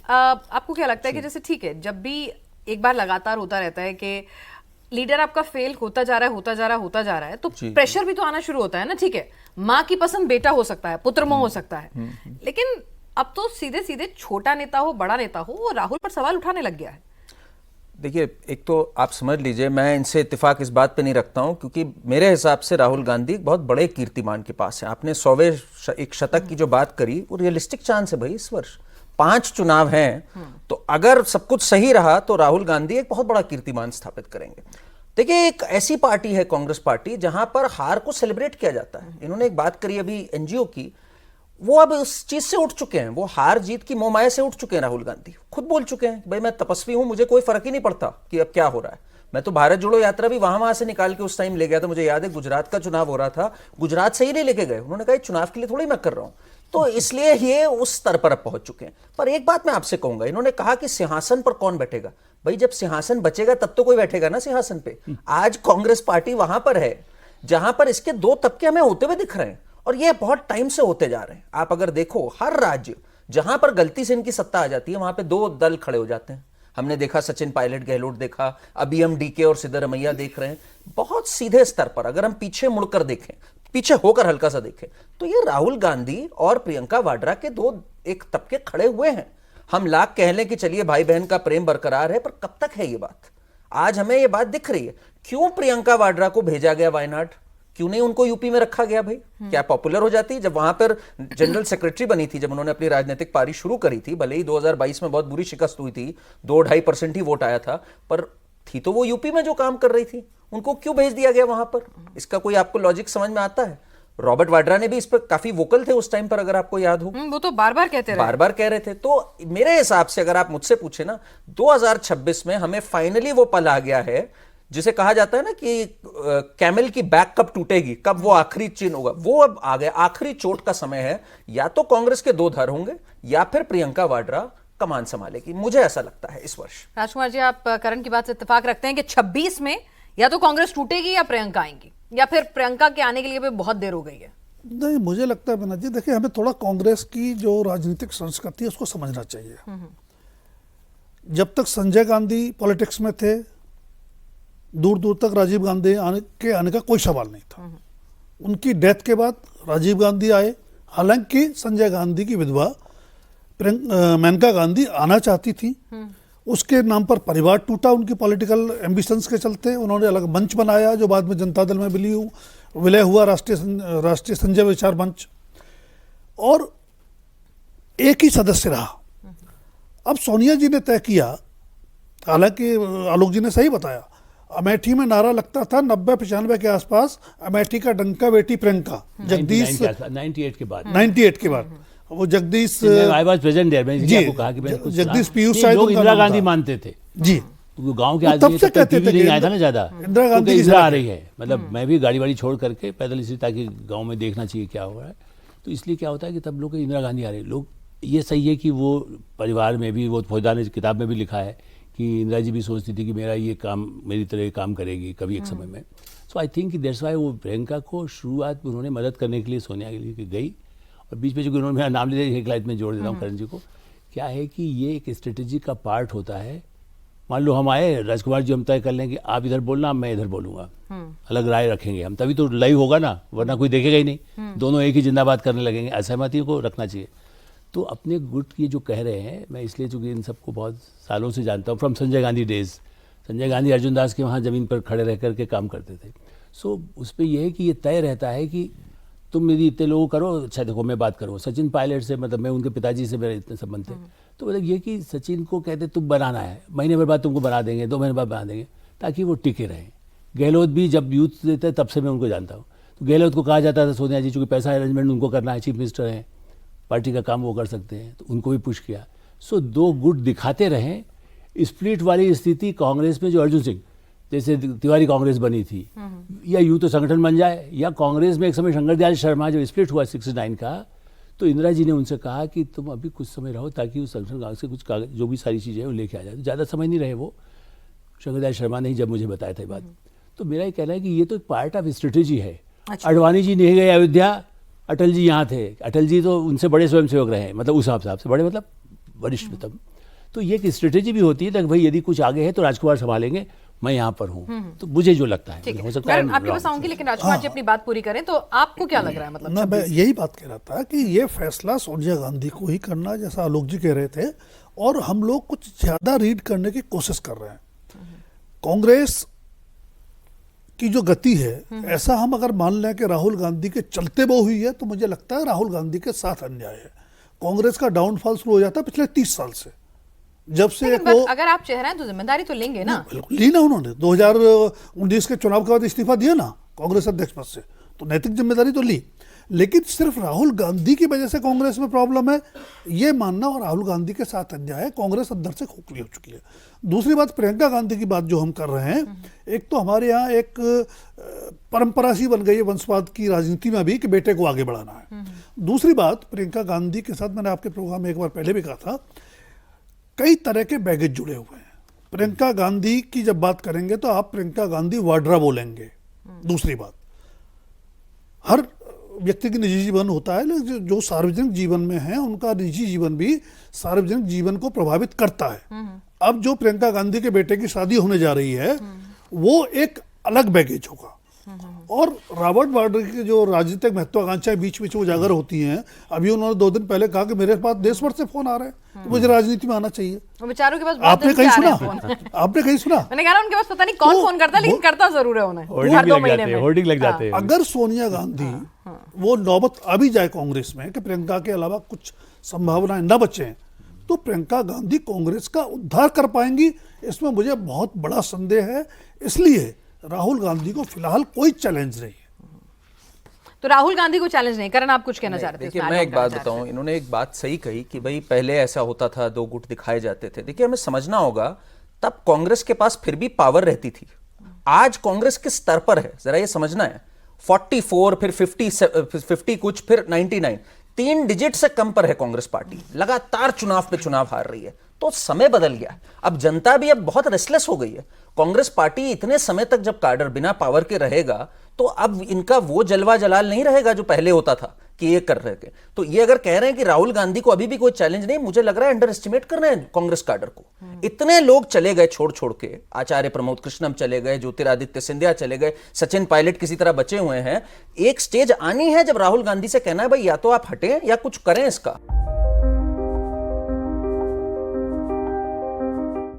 आपको क्या लगता है कि जैसे ठीक है, जब भी एक बार लगातार होता रहता है कि लीडर आपका फेल होता जा रहा है होता जा रहा है, तो प्रेशर भी तो आना शुरू होता है ना। ठीक है, माँ की पसंद बेटा हो सकता है, पुत्र मोह हो सकता है, लेकिन अब तो सीधे सीधे छोटा नेता हो बड़ा नेता हो, वो राहुल पर सवाल उठाने लग गया है। देखिए, एक तो आप समझ लीजिए, मैं इनसे इत्तेफाक इस बात पे नहीं रखता हूं, क्योंकि मेरे हिसाब से राहुल गांधी बहुत बड़े कीर्तिमान के पास है। आपने 100वें एक शतक की जो बात करी, वो रियलिस्टिक चांस है भाई। इस वर्ष 5 चुनाव हैं, तो अगर सब कुछ सही रहा तो राहुल गांधी एक बहुत बड़ा कीर्तिमान स्थापित करेंगे। देखिए, एक ऐसी पार्टी है कांग्रेस पार्टी जहां पर हार को सेलिब्रेट किया जाता है। इन्होंने एक बात करी अभी एनजीओ की, वो अब उस चीज से उठ चुके हैं, वो हार जीत की मोहमाया से उठ चुके हैं। राहुल गांधी खुद बोल चुके हैं, भाई मैं तपस्वी हूं, मुझे कोई फर्क ही नहीं पड़ता कि अब क्या हो रहा है। मैं तो भारत जोड़ो यात्रा भी वहां से निकाल के उस टाइम ले गया था। मुझे याद है गुजरात का चुनाव हो रहा था, गुजरात से ही नहीं लेके गए। उन्होंने कहा चुनाव के लिए थोड़ी मैं कर रहा हूं, तो इसलिए ये उस स्तर पर अब पहुंच चुके हैं। पर एक बात मैं आपसे कहूंगा, इन्होंने कहा कि सिंहासन पर कौन बैठेगा। भाई जब सिंहासन बचेगा तब तो कोई बैठेगा ना सिंहासन पे। आज कांग्रेस पार्टी वहां पर है जहां पर इसके 2 तबके हमें होते हुए दिख रहे हैं, और ये बहुत टाइम से होते जा रहे हैं। आप अगर देखो, हर राज्य जहां पर गलती से इनकी सत्ता आ जाती है, वहां पे 2 दल खड़े हो जाते हैं। हमने देखा सचिन पायलट गहलोत देखा, अभी हम डीके और सिद्धरमैया देख रहे हैं। बहुत सीधे स्तर पर अगर हम पीछे मुड़कर देखें, पीछे होकर हल्का सा देखें, तो ये राहुल गांधी और प्रियंका वाड्रा के 2 एक तबके खड़े हुए हैं। हम लाख कह लें कि चलिए भाई बहन का प्रेम बरकरार है, पर कब तक है ये बात? आज हमें ये बात दिख रही है। क्यों प्रियंका वाड्रा को भेजा गया वायनाड? क्यों नहीं उनको यूपी में रखा गया? भाई क्या पॉपुलर हो जाती? जब वहां पर जनरल सेक्रेटरी बनी थी, जब उन्होंने अपनी राजनीतिक पारी शुरू करी थी, भले ही 2022 में बहुत बुरी शिकस्त हुई थी, 2-2.5% ही वोट आया था, पर थी तो वो यूपी में जो काम कर रही थी, उनको क्यों भेज दिया गया वहां पर? इसका कोई आपको लॉजिक समझ में आता है? रॉबर्ट वाड्रा ने भी इस पर काफी वोकल थे उस टाइम पर, अगर आपको याद हो। वो तो बार बार कहते रहे, बार बार कह रहे थे। तो मेरे हिसाब से अगर आप मुझसे पूछे ना, 2026 में हमें फाइनली वो पल आ गया है जिसे कहा जाता है ना कि कैमल की बैक कब टूटेगी, कब वो आखिरी चिन्ह होगा, वो अब आ गया। आखिरी चोट का समय है। या तो कांग्रेस के 2 धड़ होंगे, या फिर प्रियंका वाड्रा कमान संभालेगी। मुझे ऐसा लगता है इस वर्ष। राजकुमार जी, आप करण की बात से इत्तेफाक रखते हैं कि 26 में या तो कांग्रेस टूटेगी या प्रियंका आएंगी, या फिर प्रियंका के आने के लिए भी बहुत देर हो गई है? नहीं, मुझे लगता है बना जी, देखिए हमें थोड़ा कांग्रेस की जो राजनीतिक संस्कृति है उसको समझना चाहिए। जब तक संजय गांधी पॉलिटिक्स में थे, दूर दूर तक राजीव गांधी आने का कोई सवाल नहीं था। उनकी डेथ के बाद राजीव गांधी आए। हालांकि संजय गांधी की विधवा मेनका गांधी आना चाहती थी, उसके नाम पर परिवार टूटा उनकी पॉलिटिकल एम्बिशंस के चलते। उन्होंने अलग मंच बनाया जो बाद में जनता दल में विलय हुआ, राष्ट्रीय संजय विचार मंच, और एक ही सदस्य रहा। अब सोनिया जी ने तय किया, हालांकि आलोक जी ने सही बताया, अमेठी में नारा लगता था 90-95 के आसपास, अमेठी का डंका बेटी प्रियंका। जगदीश 98 के बाद वो Jagdish I was present there, मैंने आपको कहा कि मैंने जगदीश पीयूष लोग इंदिरा गांधी मानते थे जी, गांव के आदमी से कहते थे नहीं आया था ना ज्यादा, इंदिरा गांधी इंदिरा आ रही है। मतलब मैं भी गाड़ी वाड़ी छोड़ करके पैदल, इसलिए ताकि गांव में देखना चाहिए क्या हो रहा है। तो इसलिए क्या होता है कि तब लोग इंदिरा गांधी आ रही है। लोग, ये सही है कि वो परिवार में भी, वो फौजदार ने किताब में भी लिखा है कि इंदिरा जी भी सोचती थी कि मेरा ये काम, मेरी तरह काम करेगी कभी एक समय में। सो आई थिंक दैट्स व्हाई वो प्रियंका को शुरुआत में उन्होंने मदद करने के लिए सोनिया के लिए गई, और बीच में जो उन्होंने मेरा नाम लिया, एक लाइट में जोड़ देता हूँ करण जी को, क्या है कि ये एक स्ट्रेटेजी का पार्ट होता है। मान लो हम आए, राजकुमार जी हम तय कर लें कि आप इधर बोलना, मैं इधर बोलूँगा, अलग राय रखेंगे हम, तभी तो लाइव होगा ना, वरना कोई देखेगा ही नहीं। दोनों एक ही जिंदाबाद करने लगेंगे। असहमति को रखना चाहिए। तो अपने गुट ये जो कह रहे हैं, मैं इसलिए चूँकि इन सबको बहुत सालों से जानता हूँ, फ्रॉम संजय गांधी डेज। संजय गांधी अर्जुन दास के वहाँ ज़मीन पर खड़े रह करके काम करते थे। सो उस पर यह है कि ये तय रहता है कि तुम यदि इतने लोगों करो, अच्छा देखो मैं बात करूँ सचिन पायलट से, मतलब मैं उनके पिताजी से मेरे इतने संबंध थे, तो मतलब ये कि सचिन को कहते तुम बनाना है, महीने भर बाद तुमको बना देंगे, 2 महीने बाद बना देंगे, ताकि वो टिके रहें। गहलोत भी जब यूथ देते तब से मैं उनको जानता हूँ। तो गहलोत को कहा जाता था सोनिया जी, चूँकि पैसा अरेंजमेंट उनको करना है, चीफ मिनिस्टर हैं, पार्टी का काम वो कर सकते हैं, तो उनको भी पुश किया। सो 2 गुट दिखाते रहें। स्प्लिट वाली स्थिति कांग्रेस में, जो अर्जुन सिंह जैसे तिवारी कांग्रेस बनी थी, या यूँ तो संगठन बन जाए, या कांग्रेस में एक समय शंकर दयाल शर्मा जो स्प्लिट हुआ 69 का, तो इंदिरा जी ने उनसे कहा कि तुम अभी कुछ समय रहो ताकि उस संगठन कांग्रेस से कुछ कागज, जो भी सारी चीज़ें हैं वो लेके आ जाए। तो ज़्यादा समय नहीं रहे वो, शंकर दयाल शर्मा ने ही जब मुझे बताया था ये बात। तो मेरा ये कहना है कि ये तो एक पार्ट ऑफ स्ट्रेटेजी है। अडवाणी जी नहीं गए अयोध्या, अटल जी यहाँ थे। अटल जी तो उनसे बड़े स्वयंसेवक रहे, मतलब उस हिसाब से बड़े, मतलब वरिष्ठ, मतलब तो ये एक स्ट्रेटेजी भी होती है कि भाई यदि कुछ आगे है तो राजकुमार संभालेंगे, मैं यहाँ पर हूँ। तो मुझे जो लगता है, ठीक हो है, सकता है मैं आपके पास आऊंगी, लेकिन राजकुमार जी अपनी बात पूरी करें तो आपको क्या लग रहा है, मतलब ना, मैं यही बात कह रहा था कि ये फैसला सोनिया गांधी को ही करना है, जैसा आलोक जी कह रहे थे, और हम लोग कुछ ज्यादा रीड करने की कोशिश कर रहे हैं। कांग्रेस की जो गति है, ऐसा हम अगर मान लें कि राहुल गांधी के चलते वो हुई है, तो मुझे लगता है राहुल गांधी के साथ अन्याय है। कांग्रेस का डाउनफॉल शुरू हो जाता है पिछले 30 साल से, जब से लेकिन वो अगर आप चेहरा हैं तो जिम्मेदारी तो लेंगे ना। बिल्कुल ली ना उन्होंने 2019 के चुनाव के बाद इस्तीफा दिया ना कांग्रेस अध्यक्ष पद से, तो नैतिक जिम्मेदारी तो ली। लेकिन सिर्फ राहुल गांधी की वजह से कांग्रेस में प्रॉब्लम है, ये मानना और राहुल गांधी के साथ अन्याय है। कांग्रेस अंदर से खोखली हो चुकी है। दूसरी बात, प्रियंका गांधी की बात जो हम कर रहे हैं, एक तो हमारे यहाँ एक परंपरा सी बन गई है वंशवाद की राजनीति में भी कि बेटे को आगे बढ़ाना है। दूसरी बात, प्रियंका गांधी के साथ मैंने आपके प्रोग्राम में एक बार पहले भी कहा था, कई तरह के बैगेज जुड़े हुए हैं। प्रियंका गांधी की जब बात करेंगे तो आप प्रियंका गांधी वाड्रा बोलेंगे। दूसरी बात, हर व्यक्ति की निजी जीवन होता है, लेकिन जो सार्वजनिक जीवन में है उनका निजी जीवन भी सार्वजनिक जीवन को प्रभावित करता है। अब जो प्रियंका गांधी के बेटे की शादी होने जा रही है, वो एक अलग बैगेज होगा। और रॉबर्ट वाड्रा की जो राजनीतिक महत्वाकांक्षाएं बीच बीच में उजागर होती हैं, अभी उन्होंने 2 दिन पहले कहा कि मेरे पास देश भर से फोन आ रहे हैं, तो मुझे राजनीति में आना चाहिए। वो बेचारों के पास बहुत आपने दिन से कहीं आ रहे सुना? हैं फोन। आपने कहीं सुना? मैंने कहा ना, उनके पास पता नहीं कौन तो फोन करता है, लेकिन करता जरूर है उन्हें होर्डिंग हर भी 2 लग महीने जाते हैं, में। होर्डिंग लग जाते हैं। अगर सोनिया गांधी वो नौबत आ भी जाए कांग्रेस में कि प्रियंका के अलावा कुछ संभावनाएं न बचें, तो प्रियंका गांधी कांग्रेस का उद्धार कर पाएंगी, इसमें मुझे बहुत बड़ा संदेह है। इसलिए राहुल गांधी को फिलहाल कोई चैलेंज नहीं है। तो राहुल गांधी को चैलेंज नहीं करना, आप कुछ कहना चाह रहे थे? देखिए, उसमें मैं add-on एक बात करना चाह रहे बताऊं, इन्होंने एक बात सही कही कि भाई पहले ऐसा होता था, 2 गुट दिखाए जाते थे। देखिए, हमें समझना होगा तब कांग्रेस के पास फिर भी पावर रहती थी। आज कांग्रेस किस स्तर पर है, जरा ये समझना है। 44, फिर 50 कुछ, फिर 99, 3 डिजिट से कम पर है कांग्रेस पार्टी। लगातार चुनाव पे चुनाव हार रही है। तो समय बदल गया है। अब जनता भी अब बहुत रेस्टलेस हो गई है। कांग्रेस पार्टी इतने समय तक जब काडर बिना पावर के रहेगा, तो अब इनका वो जलवा जलाल नहीं रहेगा जो पहले होता था कि ये कर रहे थे। तो ये अगर कह रहे हैं कि राहुल गांधी को अभी भी कोई चैलेंज नहीं, मुझे लग रहा है अंडर एस्टिमेट कर रहे हैं कांग्रेस काडर को। इतने लोग चले गए छोड़ छोड़ के, आचार्य प्रमोद कृष्णम चले गए, ज्योतिरादित्य सिंधिया चले गए, सचिन पायलट किसी तरह बचे हुए हैं। एक स्टेज आनी है जब राहुल गांधी से कहना है भाई या तो आप हटें या कुछ करें इसका।